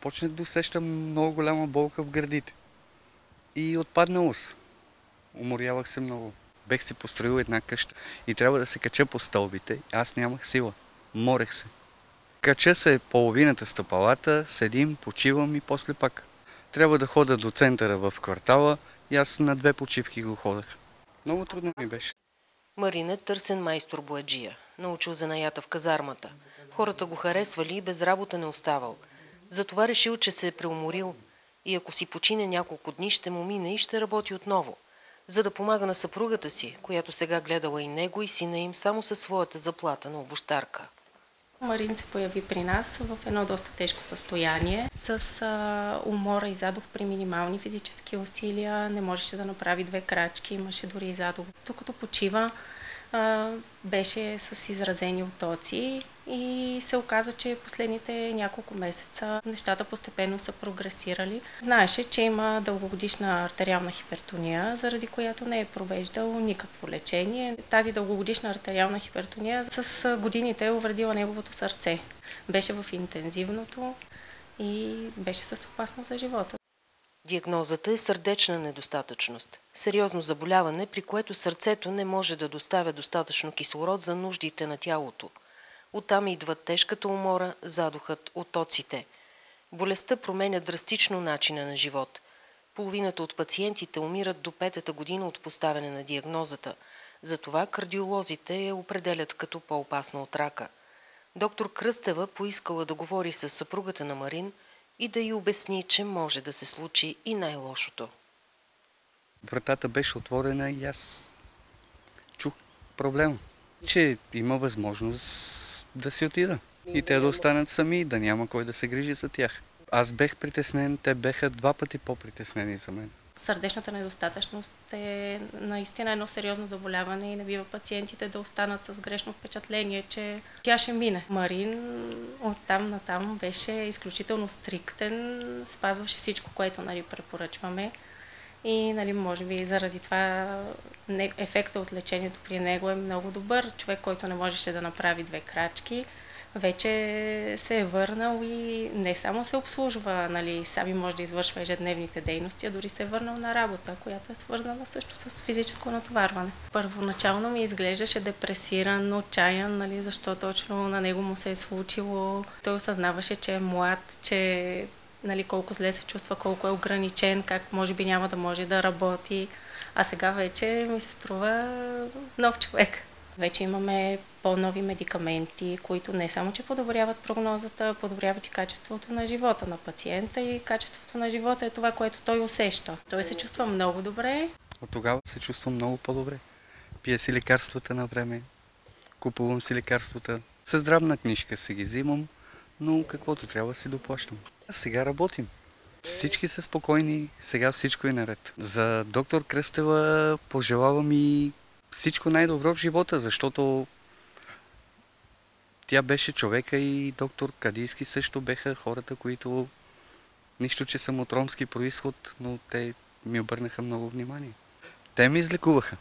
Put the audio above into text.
Почнах да усещам много голяма болка в гърдите и отпадна ус. Уморявах се много. Бех си построил една къща и трябва да се кача по стълбите. Аз нямах сила. Морех се. Кача се половината стъпалата, седим, почивам и после пак. Трябва да хода до центъра в квартала и аз на 2 почивки го ходах. Много трудно ми беше. Марин е търсен майстор бояджия. Научил занаята в казармата. Хората го харесвали и без работа не оставал. Затова решил, че се е преуморил и ако си почине няколко дни, ще му мине и ще работи отново, за да помага на съпругата си, която сега гледала и него и сина им само със своята заплата на обущарка. Марин се появи при нас в едно доста тежко състояние. С умора и задух при минимални физически усилия, не можеше да направи 2 крачки, имаше дори и задух. Докато почива, беше с изразени оттоци и се оказа, че последните няколко месеца нещата постепенно са прогресирали. Знаеше, че има дългогодишна артериална хипертония, заради която не е провеждал никакво лечение. Тази дългогодишна артериална хипертония с годините е увредила неговото сърце. Беше в интензивното и беше с опасност за живота. Диагнозата е сърдечна недостатъчност. Сериозно заболяване, при което сърцето не може да доставя достатъчно кислород за нуждите на тялото. Оттам идват тежката умора, задухът, оттоците. Болестта променя драстично начина на живот. Половината от пациентите умират до 5-та година от поставяне на диагнозата. Затова кардиолозите я определят като по-опасна от рака. Доктор Кръстева поискала да говори с съпругата на Марин и да й обясни, че може да се случи и най-лошото. Вратата беше отворена и аз чух проблема, че има възможност да си отида и те да останат сами, да няма кой да се грижи за тях. Аз бех притеснен, те беха 2 пъти по-притеснени за мен. Сърдечната недостатъчност е наистина едно сериозно заболяване и не бива пациентите да останат с грешно впечатление, че тя ще мине. Марин оттам натам беше изключително стриктен, спазваше всичко, което препоръчваме и може би заради това ефекта от лечението при него е много добър. Човек, който не можеше да направи 2 крачки, вече се е върнал и не само се обслужва, сами може да извършва ежедневните дейности, а дори се е върнал на работа, която е свързана също с физическо натоварване. Първоначално ми изглеждаше депресиран, отчаян, защо точно на него му се е случило. Той осъзнаваше, че е млад, че колко зле се чувства, колко е ограничен, как може би няма да може да работи. А сега вече ми се струва нов човек. Вече имаме по-нови медикаменти, които не само, че подобряват прогнозата, подобряват и качеството на живота на пациента и качеството на живота е това, което той усеща. Той се чувства много добре. От тогава се чувствам много по-добре. Пия си лекарствата на време, купувам си лекарствата. С здравна книжка си ги взимам, но каквото трябва си доплащам. А сега работим. Всички са спокойни, сега всичко е наред. За доктор Кръстева пожелавам и всичко най-добро в живота, защото тя беше човека и доктор Кадийски също беха хората, които нищо, че съм от ромски происход, но те ми обърнаха много внимание. Те ме излекуваха.